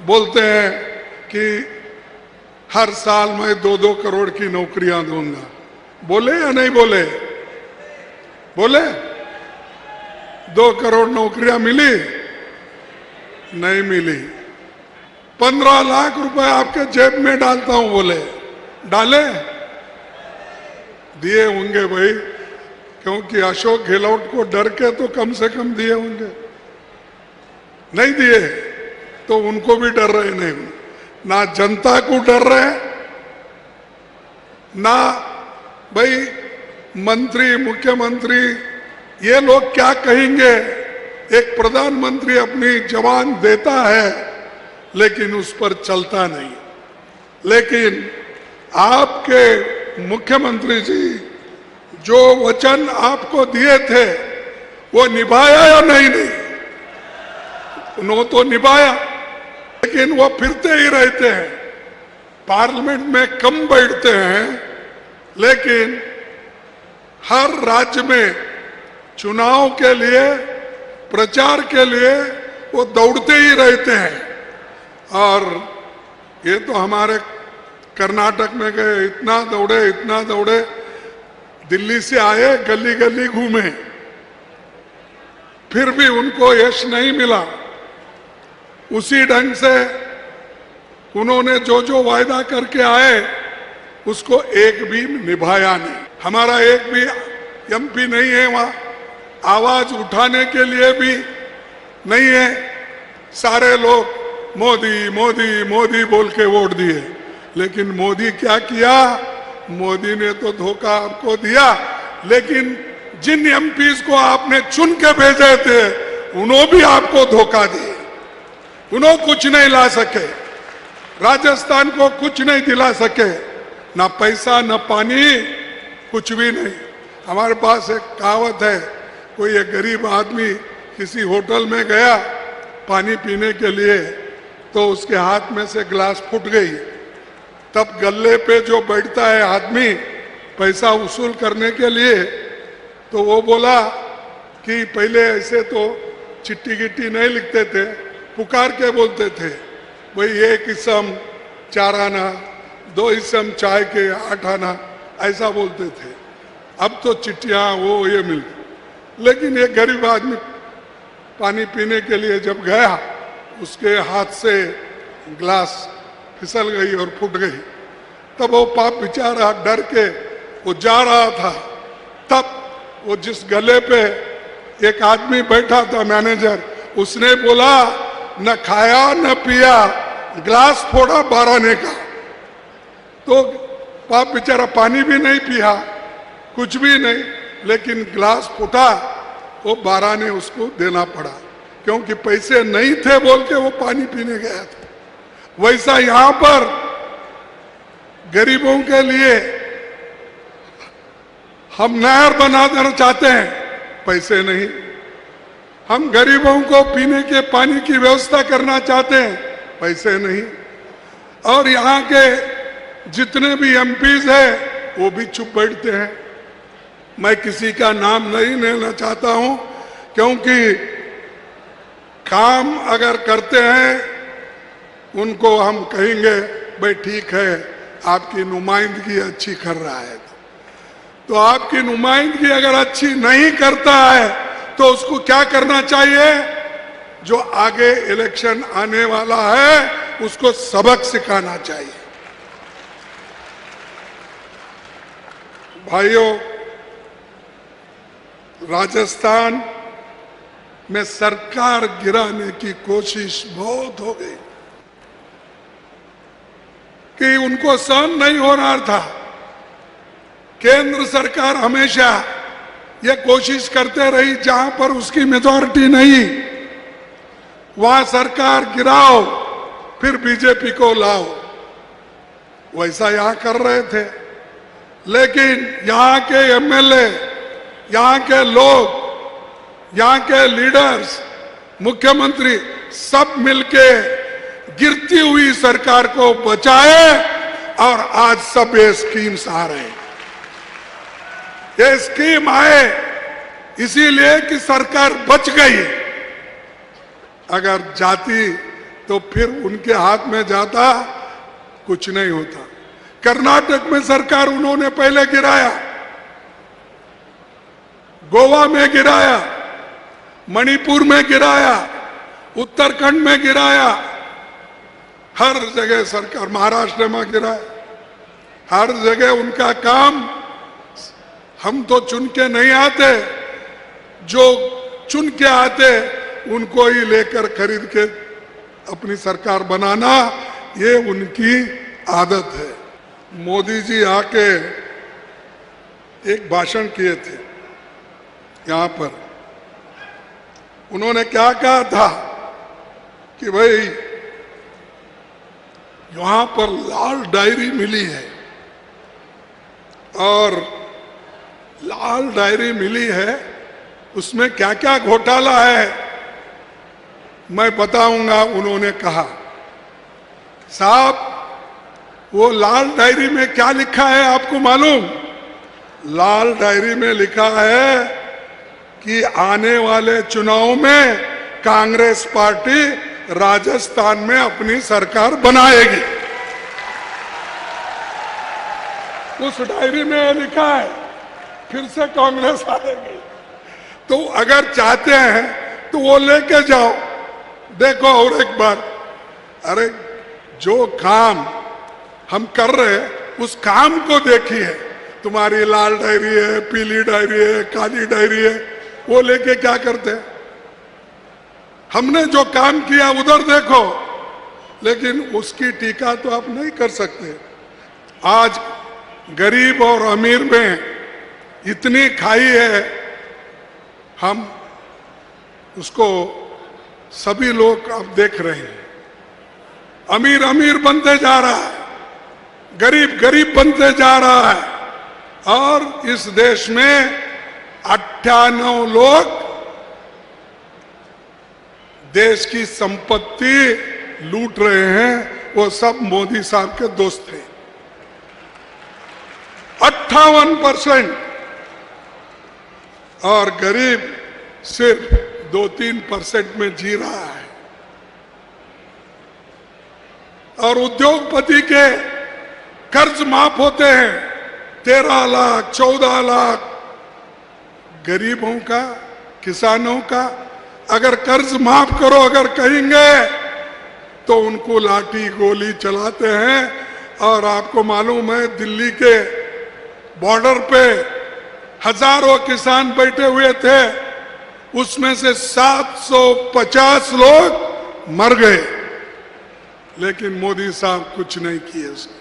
बोलते हैं कि हर साल मैं 2-2 करोड़ की नौकरियां दूंगा। बोले या नहीं बोले? बोले? 2 करोड़ नौकरियां मिली? नहीं मिली। 15 लाख रुपए आपके जेब में डालता हूं बोले, डाले? दिए होंगे भाई, क्योंकि अशोक गहलोत को डर के तो कम से कम दिए होंगे। नहीं दिए तो उनको भी डर रहे नहीं, ना जनता को डर रहे, ना भाई मंत्री मुख्यमंत्री ये लोग क्या कहेंगे। एक प्रधानमंत्री अपनी जवान देता है लेकिन उस पर चलता नहीं। लेकिन आपके मुख्यमंत्री जी जो वचन आपको दिए थे वो निभाया या नहीं? उन्होंने तो निभाया, लेकिन वो फिरते ही रहते हैं, पार्लियामेंट में कम बैठते हैं, लेकिन हर राज्य में चुनाव के लिए प्रचार के लिए वो दौड़ते ही रहते हैं। और ये तो हमारे कर्नाटक में गए, इतना दौड़े, दिल्ली से आए, गली गली घूमे, फिर भी उनको यश नहीं मिला। उसी ढंग से उन्होंने जो जो वायदा करके आए उसको एक भी निभाया नहीं। हमारा एक भी एमपी नहीं है वहां, आवाज उठाने के लिए भी नहीं है। सारे लोग मोदी मोदी मोदी बोल के वोट दिए, लेकिन मोदी क्या किया? मोदी ने तो धोखा आपको दिया, लेकिन जिन एमपीज को आपने चुन के भेजे थे उन्होंने भी आपको धोखा दिए। उन्होंने कुछ नहीं ला सके, राजस्थान को कुछ नहीं दिला सके, ना पैसा ना पानी, कुछ भी नहीं। हमारे पास एक कहावत है, कोई एक गरीब आदमी किसी होटल में गया पानी पीने के लिए, तो उसके हाथ में से गिलास फूट गई। तब गल्ले पे जो बैठता है आदमी पैसा वसूल करने के लिए, तो वो बोला कि पहले ऐसे तो चिट्ठी गिट्टी नहीं लिखते थे, पुकार के बोलते थे, भाई 1 इसम 4 आना, 2 इसम चाय के 8 आना, ऐसा बोलते थे। अब तो चिट्ठियां वो ये मिलती। लेकिन एक गरीब आदमी पानी पीने के लिए जब गया, उसके हाथ से गिलास फिसल गई और फूट गई। तब वो पाप बेचारा डर के वो जा रहा था, तब वो जिस गले पे एक आदमी बैठा था मैनेजर, उसने बोला न खाया न पिया, गिलास फोड़ा 12 आने का। तो पाप बेचारा पानी भी नहीं पिया, कुछ भी नहीं, लेकिन गिलास फूटा, वो 12 ने उसको देना पड़ा, क्योंकि पैसे नहीं थे बोल के वो पानी पीने गया था। वैसा यहां पर गरीबों के लिए हम नहर बना देना चाहते हैं, पैसे नहीं। हम गरीबों को पीने के पानी की व्यवस्था करना चाहते हैं, पैसे नहीं। और यहाँ के जितने भी एमपीज हैं वो भी चुप बैठते हैं। मैं किसी का नाम नहीं लेना चाहता हूं, क्योंकि काम अगर करते हैं उनको हम कहेंगे भाई ठीक है, आपकी नुमाइंदगी अच्छी कर रहा है। तो आपकी नुमाइंदगी अगर अच्छी नहीं करता है तो उसको क्या करना चाहिए? जो आगे इलेक्शन आने वाला है उसको सबक सिखाना चाहिए। भाइयों, राजस्थान में सरकार गिराने की कोशिश बहुत हो गई कि उनको सहन नहीं हो रहा था। केंद्र सरकार हमेशा ये कोशिश करते रही, जहां पर उसकी मेजॉरिटी नहीं वहां सरकार गिराओ फिर बीजेपी को लाओ, वैसा यहां कर रहे थे। लेकिन यहां के एमएलए, यहां के लोग, यहां के लीडर्स, मुख्यमंत्री सब मिलके गिरती हुई सरकार को बचाए और आज सब ये स्कीम्स आ रहे हैं। ये स्कीम आए इसीलिए कि सरकार बच गई। अगर जाती तो फिर उनके हाथ में जाता, कुछ नहीं होता। कर्नाटक में सरकार उन्होंने पहले गिराया, गोवा में गिराया, मणिपुर में गिराया, उत्तराखंड में गिराया, हर जगह सरकार, महाराष्ट्र में गिराया, हर जगह उनका काम। हम तो चुन के नहीं आते, जो चुन के आते उनको ही लेकर खरीद के अपनी सरकार बनाना, ये उनकी आदत है। मोदी जी आके एक भाषण किए थे यहाँ पर। उन्होंने क्या कहा था कि भाई यहाँ पर लाल डायरी मिली है, और लाल डायरी मिली है, उसमें क्या क्या घोटाला है मैं बताऊंगा। उन्होंने कहा, साहब वो लाल डायरी में क्या लिखा है आपको मालूम? लाल डायरी में लिखा है कि आने वाले चुनाव में कांग्रेस पार्टी राजस्थान में अपनी सरकार बनाएगी। उस डायरी में लिखा है फिर से कांग्रेस आएगी। तो अगर चाहते हैं तो वो लेके जाओ, देखो और एक बार। अरे जो काम हम कर रहे हैं उस काम को देखिए। तुम्हारी लाल डायरी है, पीली डायरी है, काली डायरी है, वो लेके क्या करते हैं? हमने जो काम किया उधर देखो, लेकिन उसकी टीका तो आप नहीं कर सकते। आज गरीब और अमीर में इतनी खाई है, हम उसको सभी लोग अब देख रहे हैं। अमीर अमीर बनते जा रहा है, गरीब गरीब बनते जा रहा है, और इस देश में 98 लोग देश की संपत्ति लूट रहे हैं। वो सब मोदी साहब के दोस्त हैं। 58%, और गरीब सिर्फ 2-3% में जी रहा है। और उद्योगपति के कर्ज माफ होते हैं, 13 लाख 14 लाख। गरीबों का, किसानों का अगर कर्ज माफ करो अगर कहेंगे तो उनको लाठी गोली चलाते हैं। और आपको मालूम है दिल्ली के बॉर्डर पे हजारों किसान बैठे हुए थे, उसमें से 750 लोग मर गए, लेकिन मोदी साहब कुछ नहीं किए उसने।